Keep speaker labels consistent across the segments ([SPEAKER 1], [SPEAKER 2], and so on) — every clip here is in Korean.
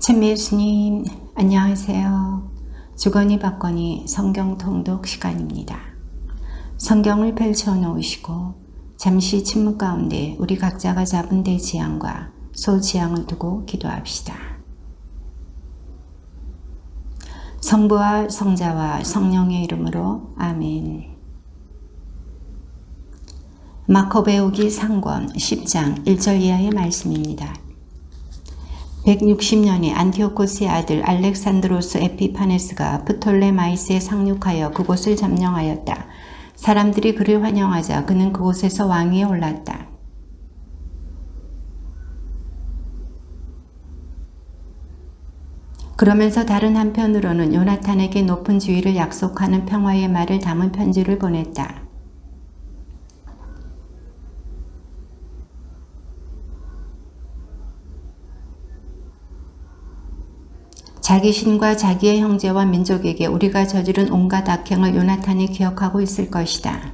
[SPEAKER 1] 참 예수님, 안녕하세요. 주거니 받거니 성경 통독 시간입니다. 성경을 펼쳐 놓으시고 잠시 침묵 가운데 우리 각자가 잡은 대지향과 소지향을 두고 기도합시다. 성부와 성자와 성령의 이름으로 아멘. 마커 배우기 3권 10장 1절 이하의 말씀입니다. 160년에 안티오코스의 아들 알렉산드로스 에피파네스가 프톨레마이스에 상륙하여 그곳을 점령하였다. 사람들이 그를 환영하자 그는 그곳에서 왕위에 올랐다. 그러면서 다른 한편으로는 요나탄에게 높은 지위를 약속하는 평화의 말을 담은 편지를 보냈다. 자기 신과 자기의 형제와 민족에게 우리가 저지른 온갖 악행을 요나탄이 기억하고 있을 것이다.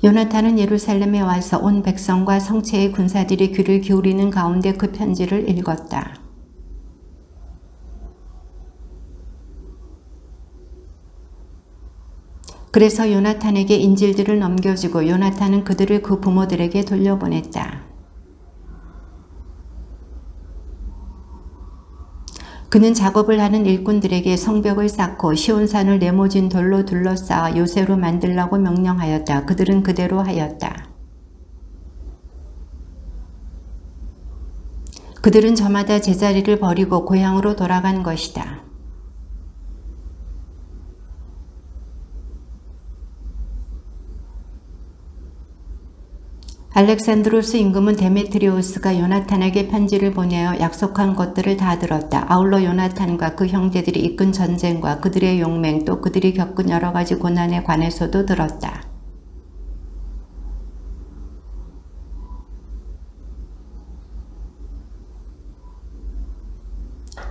[SPEAKER 1] 요나탄은 예루살렘에 와서 온 백성과 성체의 군사들이 귀를 기울이는 가운데 그 편지를 읽었다. 그래서 요나탄에게 인질들을 넘겨주고 요나탄은 그들을 그 부모들에게 돌려보냈다. 그는 작업을 하는 일꾼들에게 성벽을 쌓고 시온산을 네모진 돌로 둘러싸아 요새로 만들라고 명령하였다. 그들은 그대로 하였다. 그들은 저마다 제자리를 버리고 고향으로 돌아간 것이다. 알렉산드로스 임금은 데메트리오스가 요나탄에게 편지를 보내어 약속한 것들을 다 들었다. 아울러 요나탄과 그 형제들이 이끈 전쟁과 그들의 용맹 또 그들이 겪은 여러 가지 고난에 관해서도 들었다.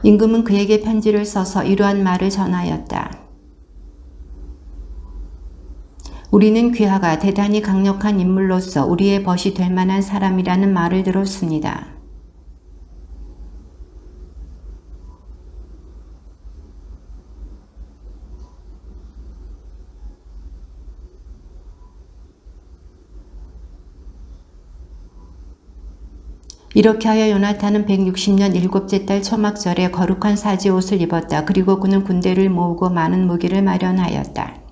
[SPEAKER 1] 임금은 그에게 편지를 써서 이러한 말을 전하였다. 우리는 귀하가 대단히 강력한 인물로서 우리의 벗이 될 만한 사람이라는 말을 들었습니다. 이렇게 하여 요나탄은 160년 일곱째 달 초막절에 거룩한 사지 옷을 입었다. 그리고 그는 군대를 모으고 많은 무기를 마련하였다.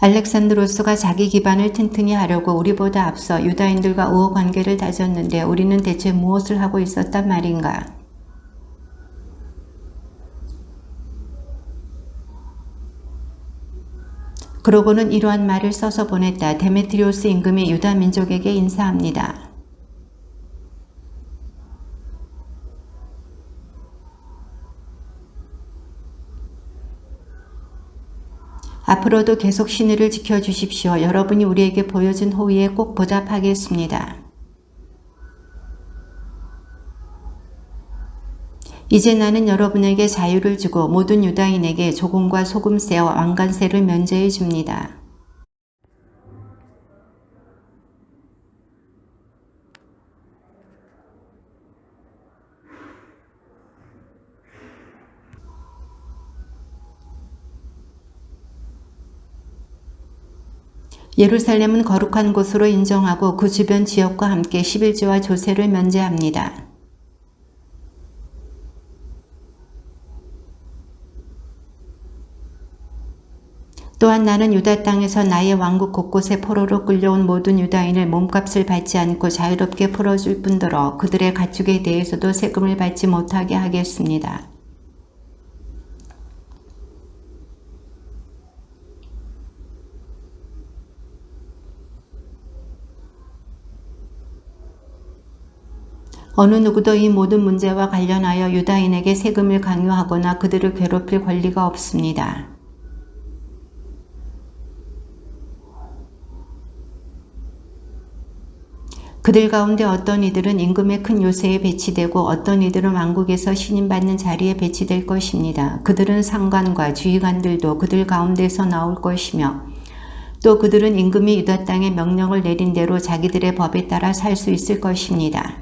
[SPEAKER 1] 알렉산드로스가 자기 기반을 튼튼히 하려고 우리보다 앞서 유다인들과 우호 관계를 다졌는데 우리는 대체 무엇을 하고 있었단 말인가? 그러고는 이러한 말을 써서 보냈다. 데메트리오스 임금이 유다 민족에게 인사합니다. 앞으로도 계속 신의를 지켜주십시오. 여러분이 우리에게 보여준 호의에 꼭 보답하겠습니다. 이제 나는 여러분에게 자유를 주고 모든 유다인에게 조공과 소금세와 왕관세를 면제해 줍니다. 예루살렘은 거룩한 곳으로 인정하고 그 주변 지역과 함께 11조와 조세를 면제합니다. 또한 나는 유다 땅에서 나의 왕국 곳곳에 포로로 끌려온 모든 유다인을 몸값을 받지 않고 자유롭게 풀어줄 뿐더러 그들의 가축에 대해서도 세금을 받지 못하게 하겠습니다. 어느 누구도 이 모든 문제와 관련하여 유다인에게 세금을 강요하거나 그들을 괴롭힐 권리가 없습니다. 그들 가운데 어떤 이들은 임금의 큰 요새에 배치되고 어떤 이들은 왕국에서 신임받는 자리에 배치될 것입니다. 그들은 상관과 주의관들도 그들 가운데서 나올 것이며 또 그들은 임금이 유다 땅에 명령을 내린 대로 자기들의 법에 따라 살 수 있을 것입니다.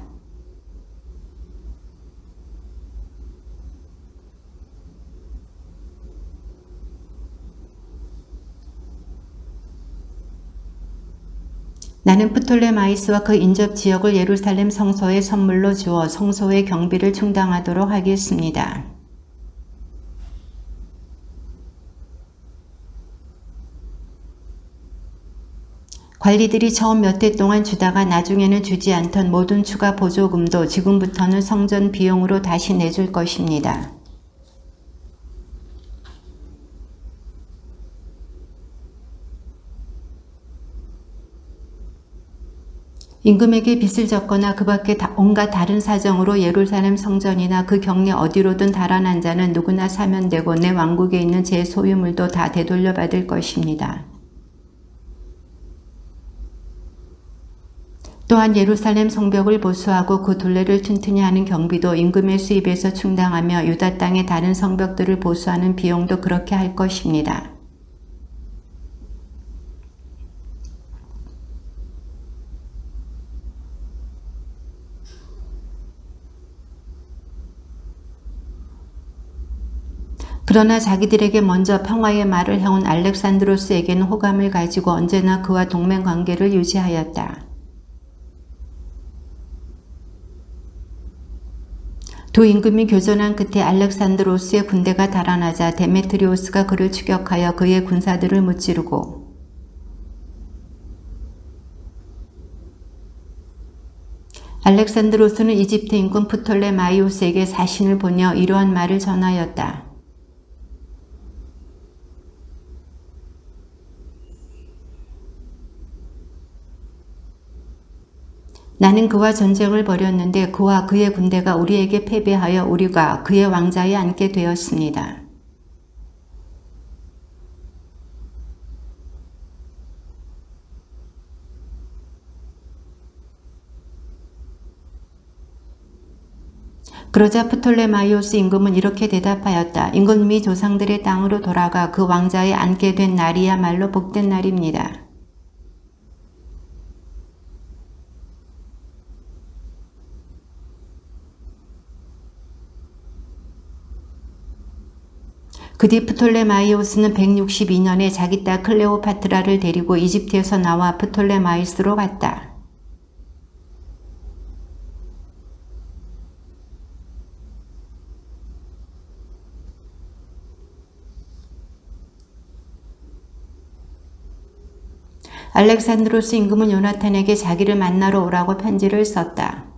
[SPEAKER 1] 나는 프톨레마이스와 그 인접 지역을 예루살렘 성소에 선물로 주어 성소의 경비를 충당하도록 하겠습니다. 관리들이 처음 몇 해 동안 주다가 나중에는 주지 않던 모든 추가 보조금도 지금부터는 성전 비용으로 다시 내줄 것입니다. 임금에게 빚을 졌거나 그 밖에 온갖 다른 사정으로 예루살렘 성전이나 그 경내 어디로든 달아난 자는 누구나 사면되고 내 왕국에 있는 제 소유물도 다 되돌려 받을 것입니다. 또한 예루살렘 성벽을 보수하고 그 둘레를 튼튼히 하는 경비도 임금의 수입에서 충당하며 유다 땅의 다른 성벽들을 보수하는 비용도 그렇게 할 것입니다. 그러나 자기들에게 먼저 평화의 말을 해온 알렉산드로스에게는 호감을 가지고 언제나 그와 동맹 관계를 유지하였다. 두 임금이 교전한 끝에 알렉산드로스의 군대가 달아나자 데메트리오스가 그를 추격하여 그의 군사들을 무찌르고 알렉산드로스는 이집트 임금 프톨레마이오스에게 사신을 보내어 이러한 말을 전하였다. 나는 그와 전쟁을 벌였는데 그와 그의 군대가 우리에게 패배하여 우리가 그의 왕자에 앉게 되었습니다. 그러자 프톨레마이오스 임금은 이렇게 대답하였다. 임금님이 조상들의 땅으로 돌아가 그 왕자에 앉게 된 날이야말로 복된 날입니다. 그 뒤 프톨레마이오스는 162년에 자기 딸 클레오파트라를 데리고 이집트에서 나와 프톨레마이스로 갔다. 알렉산드로스 임금은 요나탄에게 자기를 만나러 오라고 편지를 썼다.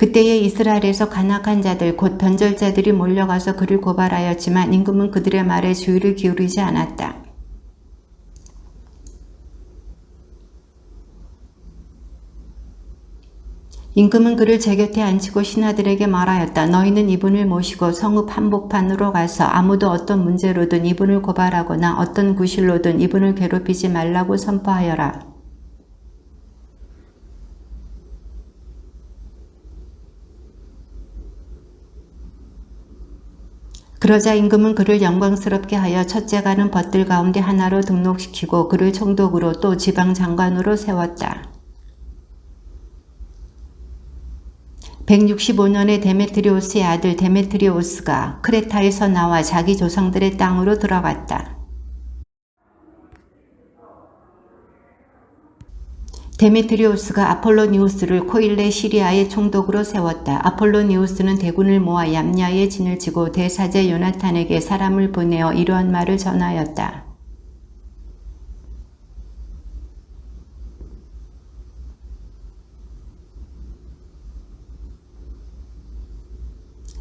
[SPEAKER 1] 그때에 이스라엘에서 간악한 자들 곧 변절자들이 몰려가서 그를 고발하였지만 임금은 그들의 말에 주의를 기울이지 않았다. 임금은 그를 제 곁에 앉히고 신하들에게 말하였다. 너희는 이분을 모시고 성읍 한복판으로 가서 아무도 어떤 문제로든 이분을 고발하거나 어떤 구실로든 이분을 괴롭히지 말라고 선포하여라. 그러자 임금은 그를 영광스럽게 하여 첫째가는 벗들 가운데 하나로 등록시키고 그를 총독으로 또 지방장관으로 세웠다. 165년에 데메트리오스의 아들 데메트리오스가 크레타에서 나와 자기 조상들의 땅으로 들어갔다. 데메트리오스가 아폴로니우스를 코일레 시리아의 총독으로 세웠다. 아폴로니우스는 대군을 모아 얌야에 진을 치고 대사제 요나탄에게 사람을 보내어 이러한 말을 전하였다.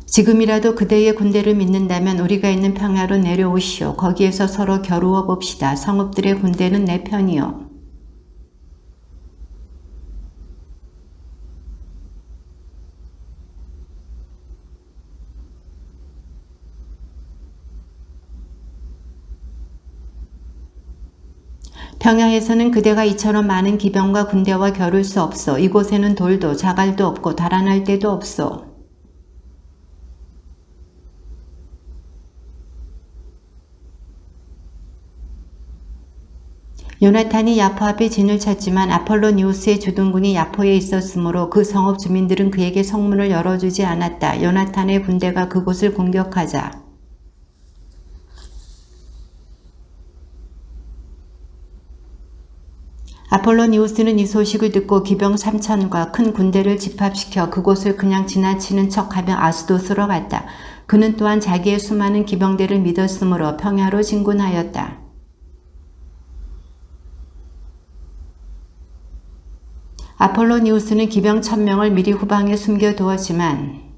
[SPEAKER 1] 지금이라도 그대의 군대를 믿는다면 우리가 있는 평야로 내려오시오. 거기에서 서로 겨루어 봅시다. 성읍들의 군대는 내 편이요. 평야에서는 그대가 이처럼 많은 기병과 군대와 겨룰 수 없어. 이곳에는 돌도 자갈도 없고 달아날 데도 없어. 요나탄이 야포 앞에 진을 쳤지만 아폴로니우스의 주둔군이 야포에 있었으므로 그 성읍 주민들은 그에게 성문을 열어주지 않았다. 요나탄의 군대가 그곳을 공격하자 아폴로니우스는 이 소식을 듣고 기병 3,000과 큰 군대를 집합시켜 그곳을 그냥 지나치는 척하며 아스돗으로 갔다. 그는 또한 자기의 수많은 기병대를 믿었으므로 평야로 진군하였다. 아폴로니우스는 기병 1,000명을 미리 후방에 숨겨두었지만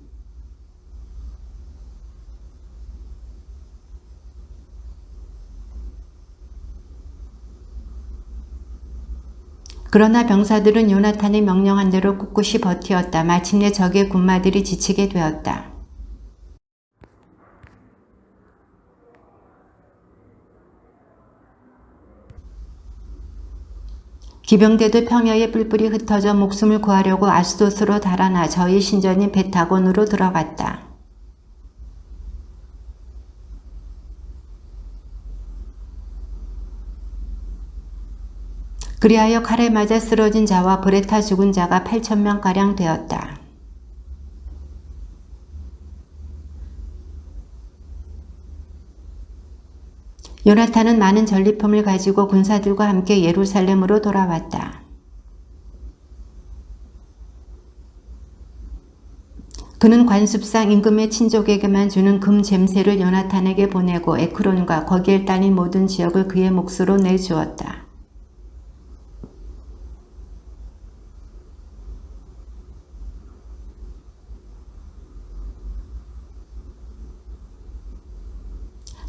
[SPEAKER 1] 그러나 병사들은 요나탄이 명령한 대로 꿋꿋이 버티었다. 마침내 적의 군마들이 지치게 되었다. 기병대도 평야에 뿔뿔이 흩어져 목숨을 구하려고 아스돗으로 달아나 저희 신전인 베타곤으로 들어갔다. 그리하여 칼에 맞아 쓰러진 자와 불에 타 죽은 자가 8,000명가량 되었다. 요나탄은 많은 전리품을 가지고 군사들과 함께 예루살렘으로 돌아왔다. 그는 관습상 임금의 친족에게만 주는 금 잼새를 요나탄에게 보내고 에크론과 거기에 딸린 모든 지역을 그의 몫으로 내주었다.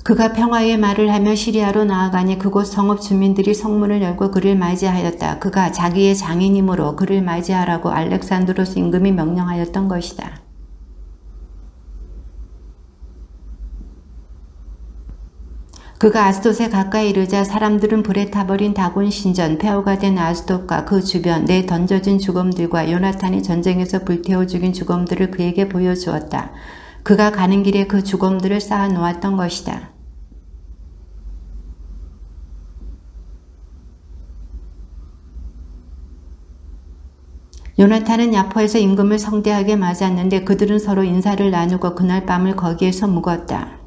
[SPEAKER 1] 그가 평화의 말을 하며 시리아로 나아가니 그곳 성읍 주민들이 성문을 열고 그를 맞이하였다. 그가 자기의 장인이므로 그를 맞이하라고 알렉산드로스 임금이 명령하였던 것이다. 그가 아스돗에 가까이 이르자 사람들은 불에 타버린 다곤 신전, 폐허가 된 아스돗과 그 주변, 내 던져진 죽음들과 요나탄이 전쟁에서 불태워 죽인 죽음들을 그에게 보여주었다. 그가 가는 길에 그 죽음들을 쌓아 놓았던 것이다. 요나탄은 야포에서 임금을 성대하게 맞았는데 그들은 서로 인사를 나누고 그날 밤을 거기에서 묵었다.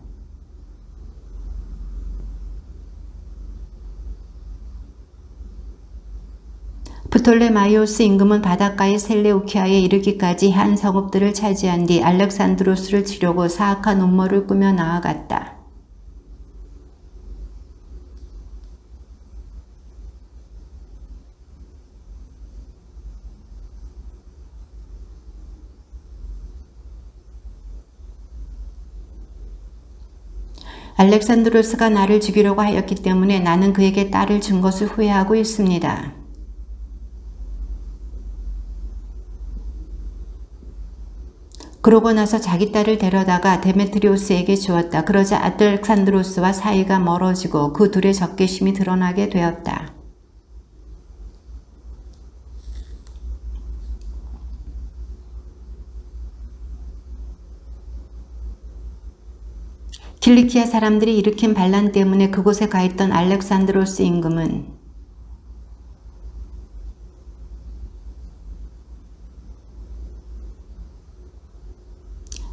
[SPEAKER 1] 프톨레마이오스 임금은 바닷가의 셀레우키아에 이르기까지 한 성읍들을 차지한 뒤 알렉산드로스를 치려고 사악한 음모를 꾸며 나아갔다. 알렉산드로스가 나를 죽이려고 하였기 때문에 나는 그에게 딸을 준 것을 후회하고 있습니다. 그러고 나서 자기 딸을 데려다가 데메트리오스에게 주었다. 그러자 알렉산드로스와 사이가 멀어지고 그 둘의 적개심이 드러나게 되었다. 킬리키아 사람들이 일으킨 반란 때문에 그곳에 가 있던 알렉산드로스 임금은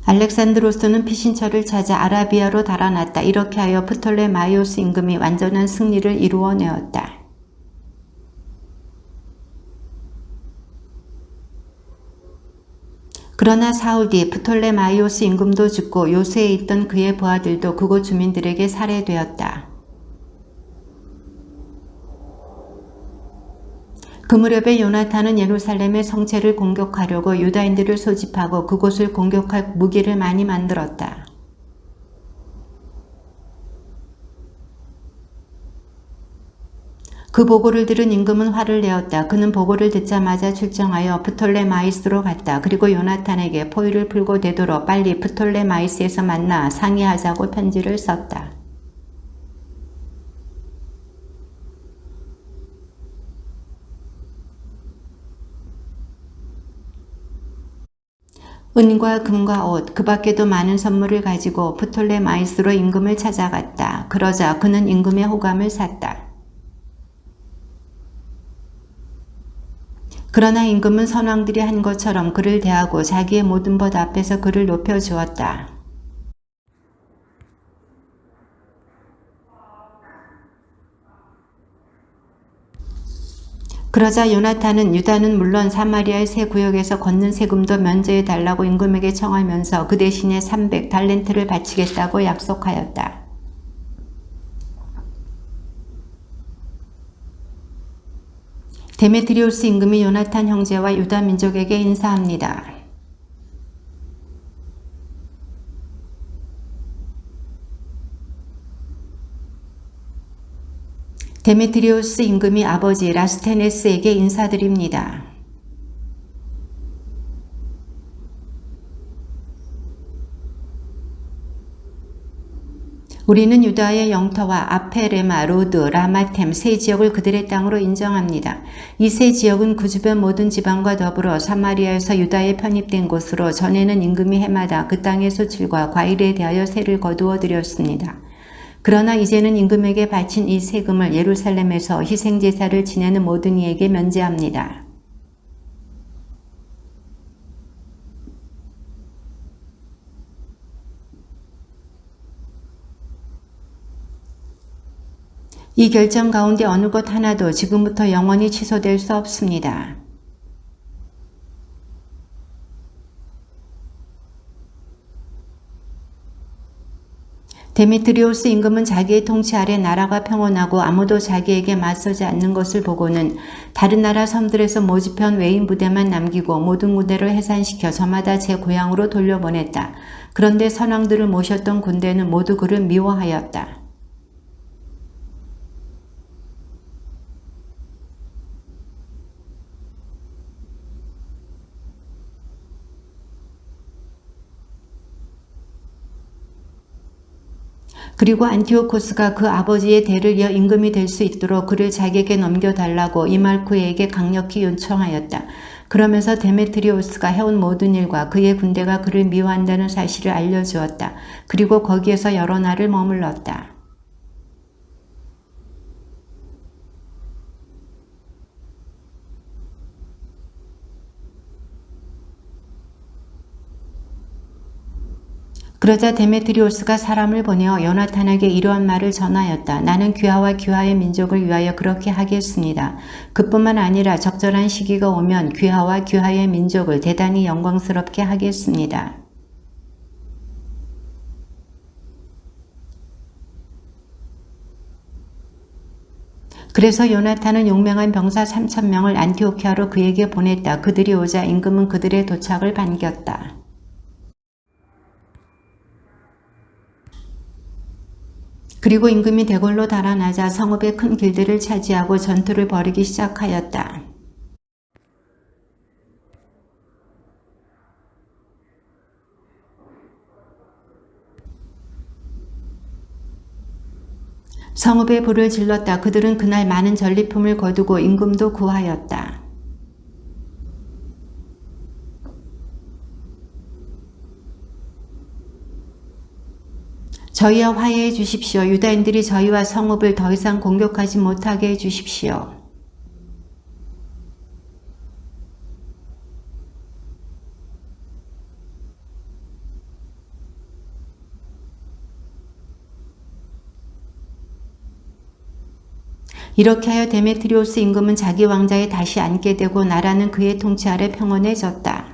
[SPEAKER 1] 알렉산드로스는 피신처를 찾아 아라비아로 달아났다. 이렇게 하여 프톨레마이오스 임금이 완전한 승리를 이루어내었다. 그러나 사흘 뒤 프톨레마이오스 임금도 죽고 요새에 있던 그의 부하들도 그곳 주민들에게 살해되었다. 그 무렵에 요나탄은 예루살렘의 성체를 공격하려고 유다인들을 소집하고 그곳을 공격할 무기를 많이 만들었다. 그 보고를 들은 임금은 화를 내었다. 그는 보고를 듣자마자 출정하여 프톨레마이스로 갔다. 그리고 요나탄에게 포위를 풀고 되도록 빨리 프톨레마이스에서 만나 상의하자고 편지를 썼다. 은과 금과 옷, 그 밖에도 많은 선물을 가지고 프톨레마이스로 임금을 찾아갔다. 그러자 그는 임금의 호감을 샀다. 그러나 임금은 선왕들이 한 것처럼 그를 대하고 자기의 모든 것 앞에서 그를 높여주었다. 그러자 요나탄은 유다는 물론 사마리아의 세 구역에서 걷는 세금도 면제해달라고 임금에게 청하면서 그 대신에 300달란트를 바치겠다고 약속하였다. 데메트리우스 임금이 요나탄 형제와 유다 민족에게 인사합니다. 데메트리우스 임금이 아버지 라스테네스에게 인사드립니다. 우리는 유다의 영토와 아페레마, 로드, 라마템 세 지역을 그들의 땅으로 인정합니다. 이 세 지역은 그 주변 모든 지방과 더불어 사마리아에서 유다에 편입된 곳으로 전에는 임금이 해마다 그 땅의 수출과 과일에 대하여 세를 거두어 드렸습니다. 그러나 이제는 임금에게 바친 이 세금을 예루살렘에서 희생제사를 지내는 모든 이에게 면제합니다. 이 결정 가운데 어느 것 하나도 지금부터 영원히 취소될 수 없습니다. 데메트리오스 임금은 자기의 통치 아래 나라가 평온하고 아무도 자기에게 맞서지 않는 것을 보고는 다른 나라 섬들에서 모집해온 외인 부대만 남기고 모든 무대를 해산시켜 저마다 제 고향으로 돌려보냈다. 그런데 선왕들을 모셨던 군대는 모두 그를 미워하였다. 그리고 안티오코스가 그 아버지의 대를 이어 임금이 될 수 있도록 그를 자기에게 넘겨달라고 이말쿠에게 강력히 요청하였다. 그러면서 데메트리오스가 해온 모든 일과 그의 군대가 그를 미워한다는 사실을 알려주었다. 그리고 거기에서 여러 날을 머물렀다. 그러자 데메트리오스가 사람을 보내어 요나탄에게 이러한 말을 전하였다. 나는 귀하와 귀하의 민족을 위하여 그렇게 하겠습니다. 그뿐만 아니라 적절한 시기가 오면 귀하와 귀하의 민족을 대단히 영광스럽게 하겠습니다. 그래서 요나탄은 용맹한 병사 3,000명을 안티오키아로 그에게 보냈다. 그들이 오자 임금은 그들의 도착을 반겼다. 그리고 임금이 대궐로 달아나자 성읍의 큰 길들을 차지하고 전투를 벌이기 시작하였다. 성읍에 불을 질렀다. 그들은 그날 많은 전리품을 거두고 임금도 구하였다. 저희와 화해해 주십시오. 유다인들이 저희와 성읍을 더 이상 공격하지 못하게 해 주십시오. 이렇게 하여 데메트리오스 임금은 자기 왕자에 다시 앉게 되고 나라는 그의 통치 아래 평온해졌다.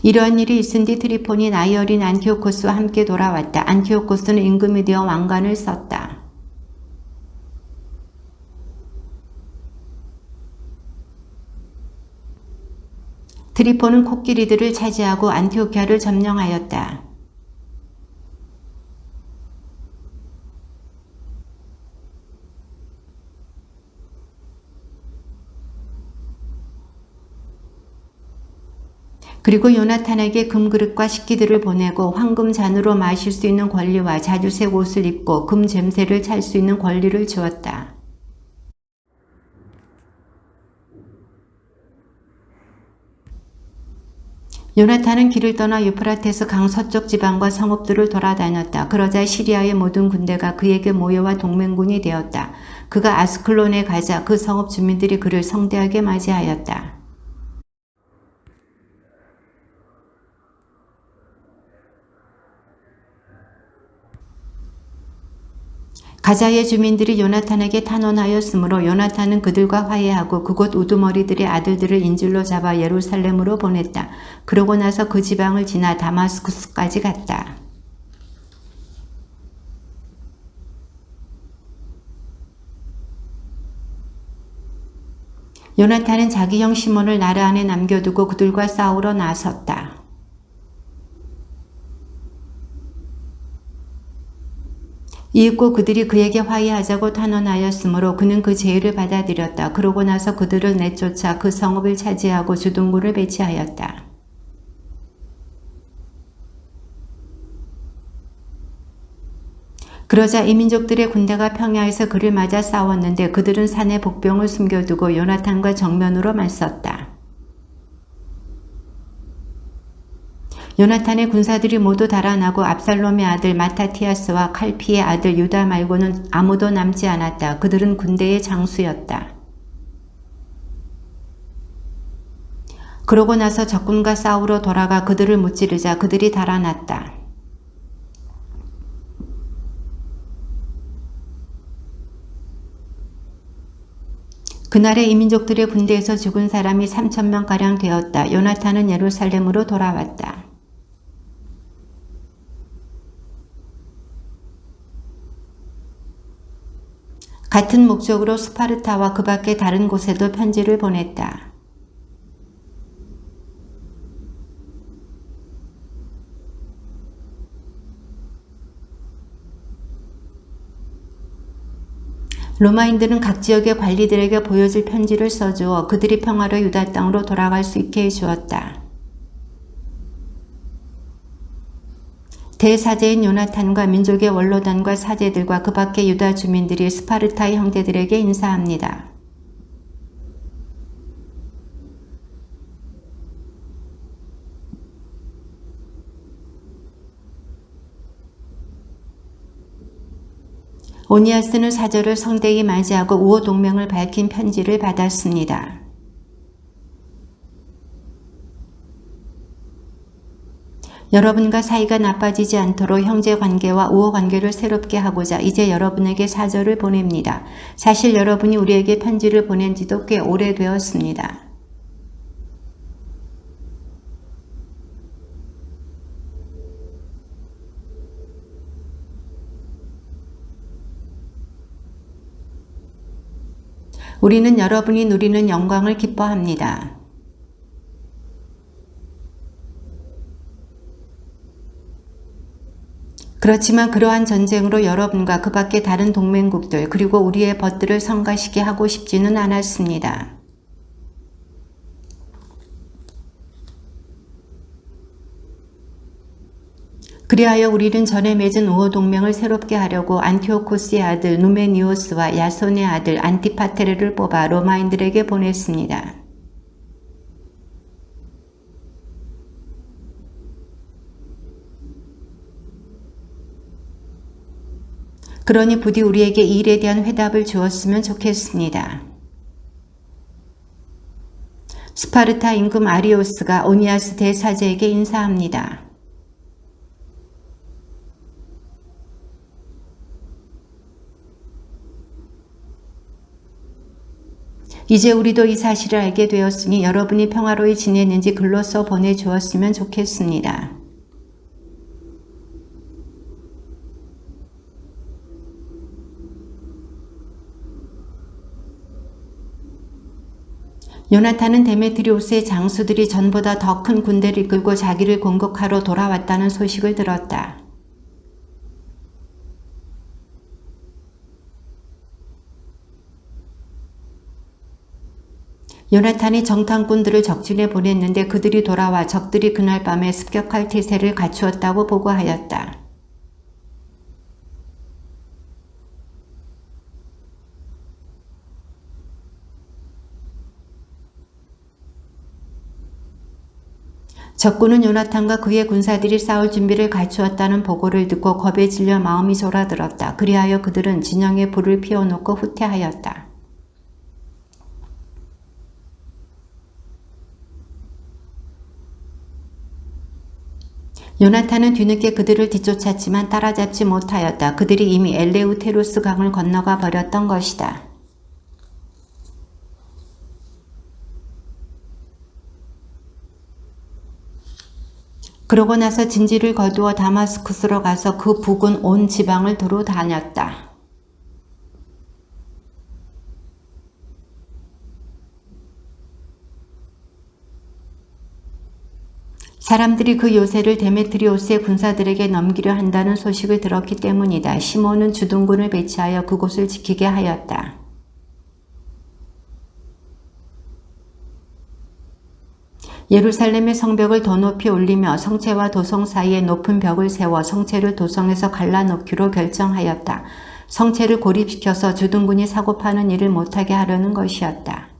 [SPEAKER 1] 이러한 일이 있은 뒤 트리폰이 나이 어린 안티오코스와 함께 돌아왔다. 안티오코스는 임금이 되어 왕관을 썼다. 트리폰은 코끼리들을 차지하고 안티오키아를 점령하였다. 그리고 요나탄에게 금그릇과 식기들을 보내고 황금 잔으로 마실 수 있는 권리와 자주색 옷을 입고 금 잼새를 찰 수 있는 권리를 주었다. 요나탄은 길을 떠나 유프라테스 강 서쪽 지방과 성읍들을 돌아다녔다. 그러자 시리아의 모든 군대가 그에게 모여와 동맹군이 되었다. 그가 아스클론에 가자 그 성읍 주민들이 그를 성대하게 맞이하였다. 가자의 주민들이 요나탄에게 탄원하였으므로 요나탄은 그들과 화해하고 그곳 우두머리들의 아들들을 인질로 잡아 예루살렘으로 보냈다. 그러고 나서 그 지방을 지나 다마스쿠스까지 갔다. 요나탄은 자기 형 시몬을 나라 안에 남겨두고 그들과 싸우러 나섰다. 이윽고 그들이 그에게 화해하자고 탄원하였으므로 그는 그 제의를 받아들였다. 그러고 나서 그들을 내쫓아 그 성읍을 차지하고 주둔군을 배치하였다. 그러자 이민족들의 군대가 평야에서 그를 맞아 싸웠는데 그들은 산에 복병을 숨겨두고 요나탄과 정면으로 맞섰다. 요나탄의 군사들이 모두 달아나고 압살롬의 아들 마타티아스와 칼피의 아들 유다 말고는 아무도 남지 않았다. 그들은 군대의 장수였다. 그러고 나서 적군과 싸우러 돌아가 그들을 무찌르자 그들이 달아났다. 그날에 이민족들의 군대에서 죽은 사람이 3,000명가량 되었다. 요나탄은 예루살렘으로 돌아왔다. 같은 목적으로 스파르타와 그 밖의 다른 곳에도 편지를 보냈다. 로마인들은 각 지역의 관리들에게 보여줄 편지를 써주어 그들이 평화로 유다 땅으로 돌아갈 수 있게 해주었다. 대사제인 요나탄과 민족의 원로단과 사제들과 그 밖의 유다 주민들이 스파르타의 형제들에게 인사합니다. 오니아스는 사절을 성대히 맞이하고 우호 동맹을 밝힌 편지를 받았습니다. 여러분과 사이가 나빠지지 않도록 형제 관계와 우호 관계를 새롭게 하고자 이제 여러분에게 사절을 보냅니다. 사실 여러분이 우리에게 편지를 보낸 지도 꽤 오래되었습니다. 우리는 여러분이 누리는 영광을 기뻐합니다. 그렇지만 그러한 전쟁으로 여러분과 그 밖의 다른 동맹국들 그리고 우리의 벗들을 성가시게 하고 싶지는 않았습니다. 그리하여 우리는 전에 맺은 우호 동맹을 새롭게 하려고 안티오코스의 아들 누메니오스와 야손의 아들 안티파테르를 뽑아 로마인들에게 보냈습니다. 그러니 부디 우리에게 이 일에 대한 회답을 주었으면 좋겠습니다. 스파르타 임금 아리오스가 오니아스 대사제에게 인사합니다. 이제 우리도 이 사실을 알게 되었으니 여러분이 평화로이 지냈는지 글로써 보내주었으면 좋겠습니다. 요나탄은 데메트리오스의 장수들이 전보다 더 큰 군대를 이끌고 자기를 공격하러 돌아왔다는 소식을 들었다. 요나탄이 정탐꾼들을 적진에 보냈는데 그들이 돌아와 적들이 그날 밤에 습격할 태세를 갖추었다고 보고하였다. 적군은 요나탄과 그의 군사들이 싸울 준비를 갖추었다는 보고를 듣고 겁에 질려 마음이 졸아들었다. 그리하여 그들은 진영에 불을 피워놓고 후퇴하였다. 요나탄은 뒤늦게 그들을 뒤쫓았지만 따라잡지 못하였다. 그들이 이미 엘레우테루스 강을 건너가 버렸던 것이다. 그러고 나서 진지를 거두어 다마스쿠스로 가서 그 북은 온 지방을 두루 다녔다. 사람들이 그 요새를 데메트리오스의 군사들에게 넘기려 한다는 소식을 들었기 때문이다. 시몬은 주둔군을 배치하여 그곳을 지키게 하였다. 예루살렘의 성벽을 더 높이 올리며 성체와 도성 사이에 높은 벽을 세워 성체를 도성에서 갈라놓기로 결정하였다. 성체를 고립시켜서 주둔군이 사고파는 일을 못하게 하려는 것이었다.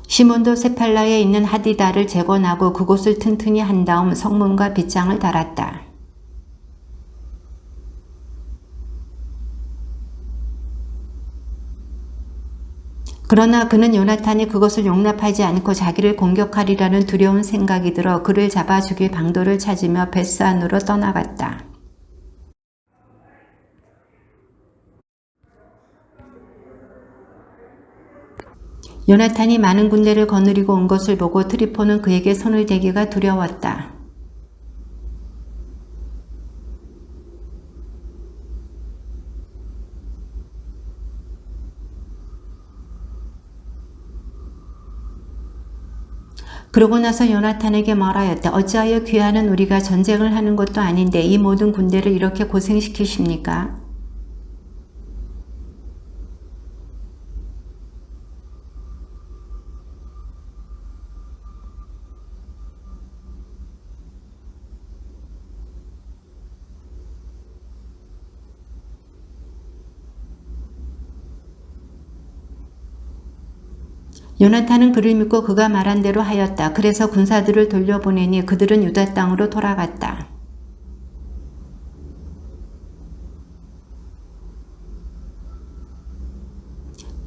[SPEAKER 1] 시몬도 세팔라에 있는 하디다를 재건하고 그곳을 튼튼히 한 다음 성문과 빗장을 달았다. 그러나 그는 요나탄이 그것을 용납하지 않고 자기를 공격하리라는 두려운 생각이 들어 그를 잡아 죽일 방도를 찾으며 베스 안으로 떠나갔다. 요나탄이 많은 군대를 거느리고 온 것을 보고 트리포는 그에게 손을 대기가 두려웠다. 그러고 나서 요나탄에게 말하였다. 어찌하여 귀하는 우리가 전쟁을 하는 것도 아닌데 이 모든 군대를 이렇게 고생시키십니까? 요나탄은 그를 믿고 그가 말한 대로 하였다. 그래서 군사들을 돌려보내니 그들은 유다 땅으로 돌아갔다.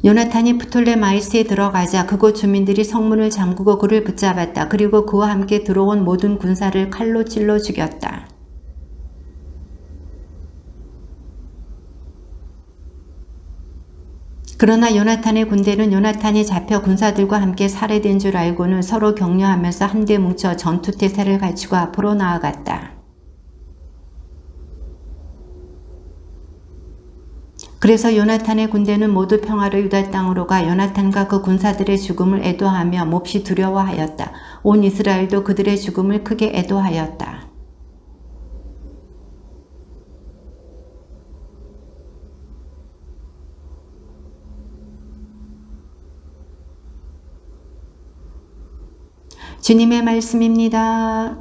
[SPEAKER 1] 요나탄이 프톨레마이스에 들어가자 그곳 주민들이 성문을 잠그고 그를 붙잡았다. 그리고 그와 함께 들어온 모든 군사를 칼로 찔러 죽였다. 그러나 요나탄의 군대는 요나탄이 잡혀 군사들과 함께 살해된 줄 알고는 서로 격려하면서 한데 뭉쳐 전투태세를 갖추고 앞으로 나아갔다. 그래서 요나탄의 군대는 모두 평화로 유다 땅으로 가 요나탄과 그 군사들의 죽음을 애도하며 몹시 두려워하였다. 온 이스라엘도 그들의 죽음을 크게 애도하였다. 주님의 말씀입니다.